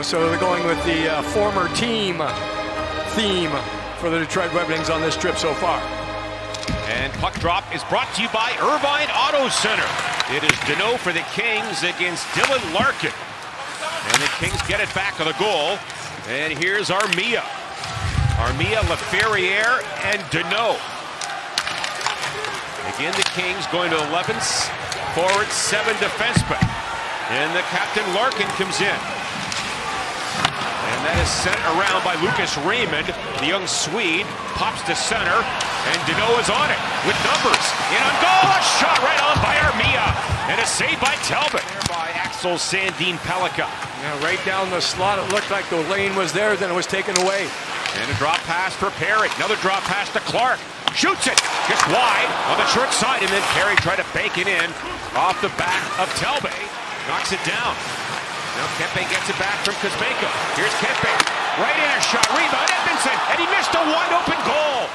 So they're going with the former team theme for the Detroit Red Wings on this trip so far. And puck drop is brought to you by Irvine Auto Center. It is Deneau for the Kings against Dylan Larkin. And the Kings get it back to the goal. And here's Armia. Armia, Laferriere, and Deneau. Again, the Kings going to 11 forward, 7 defensemen. And the captain Larkin comes in. And that is sent around by Lucas Raymond. The young Swede pops to center. And Deneau is on it with numbers. In on goal, a shot right on by Armia. And a save by Talbot. By Axel Sandin Pellikka. Yeah, right down the slot. It looked like the lane was there, then it was taken away. And a drop pass for Perry. Another drop pass to Clark. Shoots it. Just wide on the short side. And then Perry tried to bank it in off the back of Talbot. Knocks it down. Now Kempe gets it back from Kuzmenko. Here's Kempe. Right in a shot. Rebound Edmondson. And he missed a wide open goal.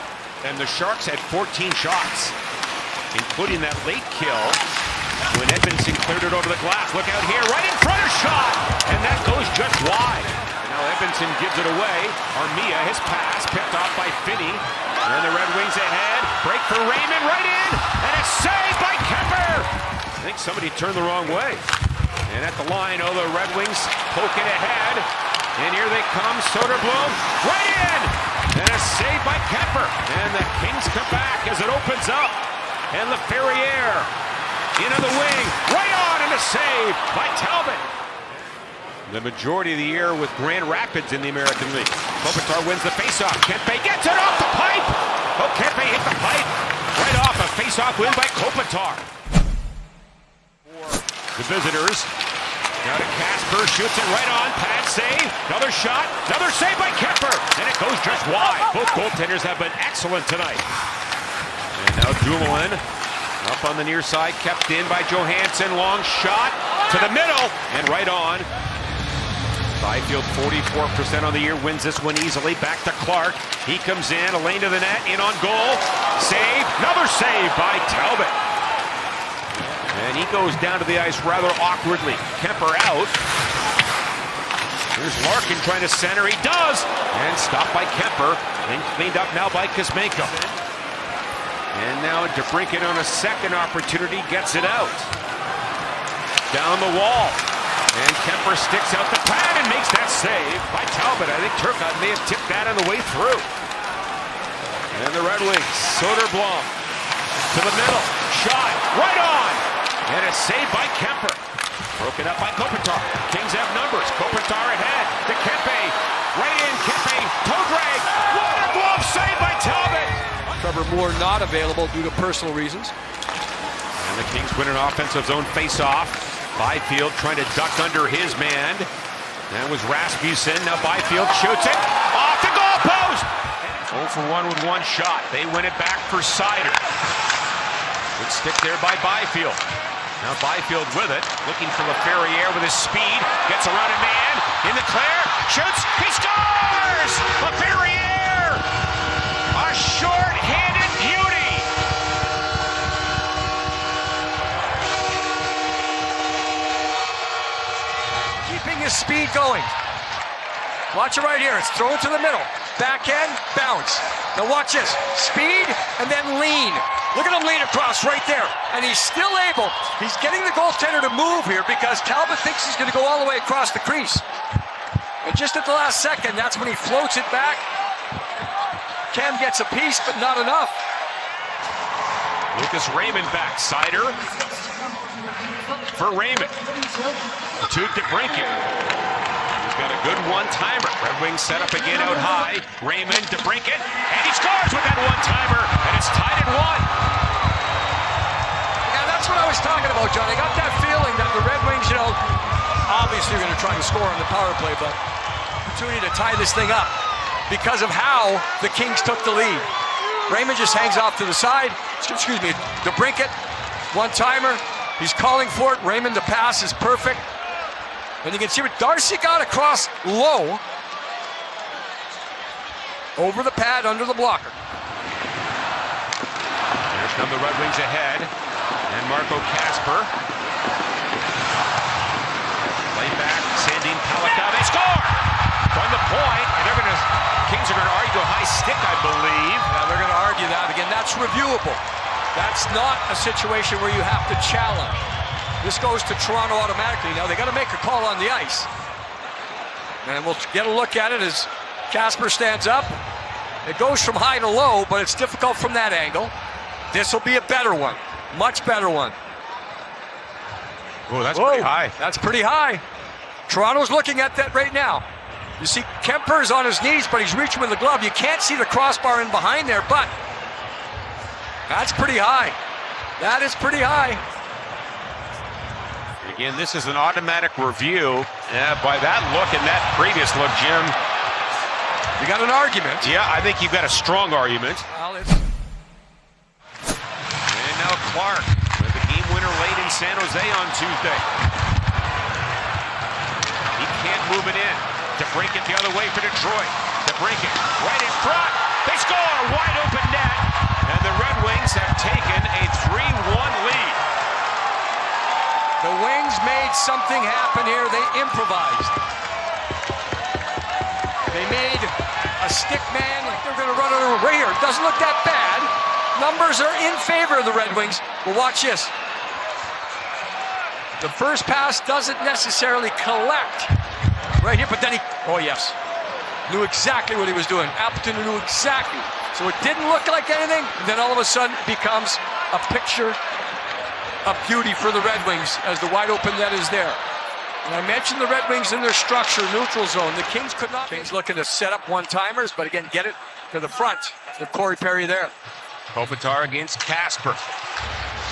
And the Sharks had 14 shots, including that late kill when Edmondson cleared it over the glass. Look out here. Right in front of shot. And that goes just wide. Now Edmondson gives it away. Armia, his pass picked off by Finney. And the Red Wings ahead. Break for Raymond. Right in. And a save by Kemper. I think somebody turned the wrong way. And at the line, the Red Wings poke it ahead. And here they come. Soderblom. Right in. And a save by Kemper. And the Kings come back as it opens up. And Laferriere into the wing. Right on, and a save by Talbot. The majority of the year with Grand Rapids in the American League. Kopitar wins the faceoff. Kempe gets it off the pipe. Oh, Kempe hit the pipe. Right off a faceoff win by Kopitar. For the visitors. Now to Kasper, shoots it right on, pad save, another shot, another save by Kemper, and it goes just wide. Both goaltenders have been excellent tonight. And now Dumoulin, up on the near side, kept in by Johansson, long shot to the middle, and right on. Byfield 44% on the year, wins this one easily, back to Clark, he comes in, a lane to the net, in on goal, save, another save by Talbot. And he goes down to the ice rather awkwardly. Kemper out. Here's Larkin trying to center. He does. And stopped by Kemper. And cleaned up now by Kuzmenko. And now DeBrincat on a second opportunity gets it out. Down the wall. And Kemper sticks out the pad and makes that save by Talbot. I think Turcotte may have tipped that on the way through. And the Red Wings, Soderblom to the middle. Shot right on. And a save by Kemper. Broken up by Kopitar. Kings have numbers. Kopitar ahead to Kempe. Right in, Kempe. Toe drag. What a glove save by Talbot. Trevor Moore not available due to personal reasons. And the Kings win an offensive zone face-off. Byfield trying to duck under his man. That was Rasmussen. Now Byfield shoots it. Off the goal post. 0 for 1 with one shot. They win it back for Seider. Good stick there by Byfield. Now Byfield with it, looking for Laferriere with his speed, gets around a man, in the clear, shoots, he scores! Laferriere! A short-handed beauty! Keeping his speed going. Watch it right here, it's thrown to the middle. Backhand, bounce. Now watch this, speed and then lean. Look at him lean across right there. And he's still able, he's getting the goaltender to move here because Talbot thinks he's going to go all the way across the crease. And just at the last second, that's when he floats it back. Cam gets a piece, but not enough. Lucas Raymond back, Seider for Raymond. To DeBrincat. Got a good one-timer. Red Wings set up again out high. Raymond, DeBrincat, and he scores with that one-timer, and it's tied at 1. Yeah, that's what I was talking about, John. I got that feeling that the Red Wings, obviously are going to try to score on the power play, but opportunity to tie this thing up because of how the Kings took the lead. Raymond just hangs off to the side. Excuse me, DeBrincat, one-timer. He's calling for it. Raymond, the pass is perfect. And you can see what Darcy got across low over the pad under the blocker. Here come the Red Wings ahead. And Marco Kasper. Play back, Sandin Pellikka. They score! reviewable. That's not a situation where you have to challenge. This goes to Toronto automatically. Now they got to make a call on the ice. And we'll get a look at it as Kasper stands up. It goes from high to low, but it's difficult from that angle. This will be a better one, much better one. Oh, that's pretty high. That's pretty high. Toronto's looking at that right now. You see Kemper's on his knees, but he's reaching with the glove. You can't see the crossbar in behind there, but that's pretty high. That is pretty high. Again, this is an automatic review. Yeah, by that look and that previous look, Jim. You got an argument. Yeah, I think you've got a strong argument. Well, it's... And now Clark with the game winner late in San Jose on Tuesday. He can't move it in. To break it the other way for Detroit. To break it right in front. They score! Wide open net. And the Red Wings have taken a 3-1 lead. The Wings made something happen here. They improvised. They made a stick man. They're going to run it over right here. It doesn't look that bad. Numbers are in favor of the Red Wings. But watch this. The first pass doesn't necessarily collect right here, but then he, oh yes, knew exactly what he was doing. Appleton knew exactly. So it didn't look like anything, then all of a sudden it becomes a picture of beauty for the Red Wings as the wide open net is there. And I mentioned the Red Wings in their structure, neutral zone. The Kings could not. Kings looking to set up one-timers, but again, get it to the front. With Corey Perry there. Kopitar against Kasper.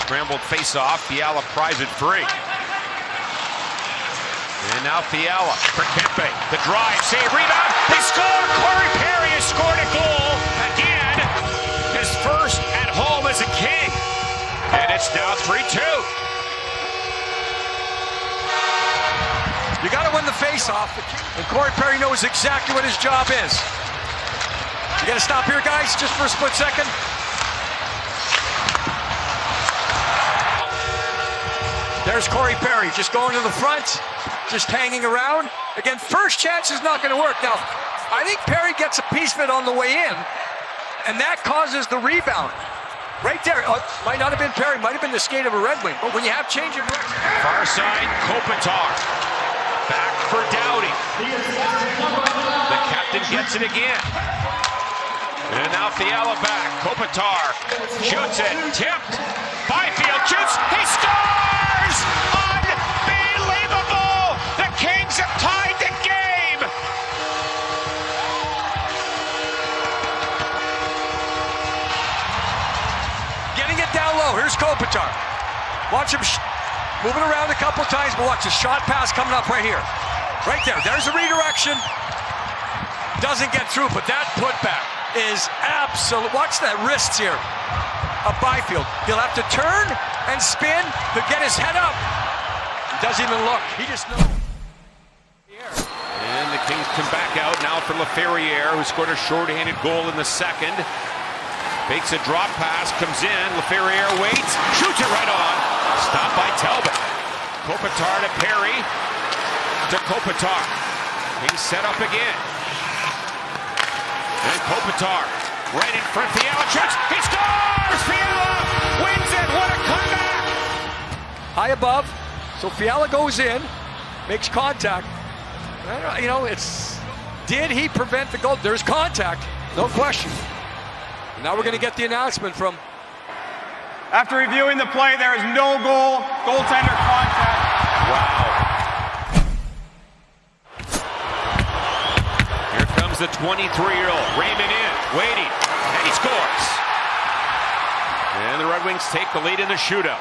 Scrambled face-off. Fiala pries it free. And now Fiala for Kempe. The drive, save, rebound. They score! Corey Perry has scored a goal again. His first at home as a King. And it's now 3-2. You got to win the face-off. And Corey Perry knows exactly what his job is. You got to stop here, guys, just for a split second. There's Corey Perry just going to the front, just hanging around. Again, first chance is not going to work. Now, I think Perry gets a piece of it on the way in, and that causes the rebound. Right there. Might not have been Perry, might have been the skate of a Red Wing. But when you have change of direction. Far side, Kopitar. Back for Doughty. The captain gets it again. And now Fiala back. Kopitar shoots it. Tipped. Byfield shoots. He scores! Unbelievable! The Kings have tied the game! Getting it down low. Here's Kopitar. Watch him moving around a couple times, but watch the shot pass coming up right here. Right there. There's a redirection. Doesn't get through, but that putback is absolute. Watch that wrists here of Byfield. He'll have to turn and spin to get his head up. He doesn't even look. He just knows. And the Kings come back out now for Laferriere, who scored a shorthanded goal in the second. Fakes a drop pass, comes in. Laferriere waits, shoots it right on. Stopped by Talbot. Kopitar to Perry. To Kopitar. Kings set up again. And Kopitar right in front. Fiala shoots. He scores! Fiala wins it. What a comeback! High above. So Fiala goes in, makes contact. You know, it's, did he prevent the goal? There's contact, no question. And now we're going to get the announcement from. After reviewing the play, there is no goaltender contact. Wow. Here comes the 23-year-old. Raymond in, waiting, and he scores. And the Red Wings take the lead in the shootout.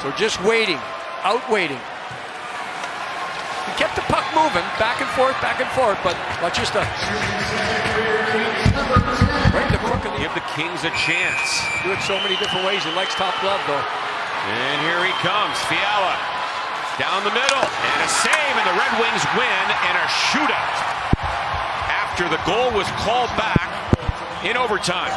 So just waiting, out waiting. He kept the puck moving, back and forth, but just a right in the crook of the. Give the Kings a chance. Do it so many different ways. He likes top glove, though. And here he comes, Fiala. Down the middle, and a save, and the Red Wings win in a shootout. After the goal was called back in overtime.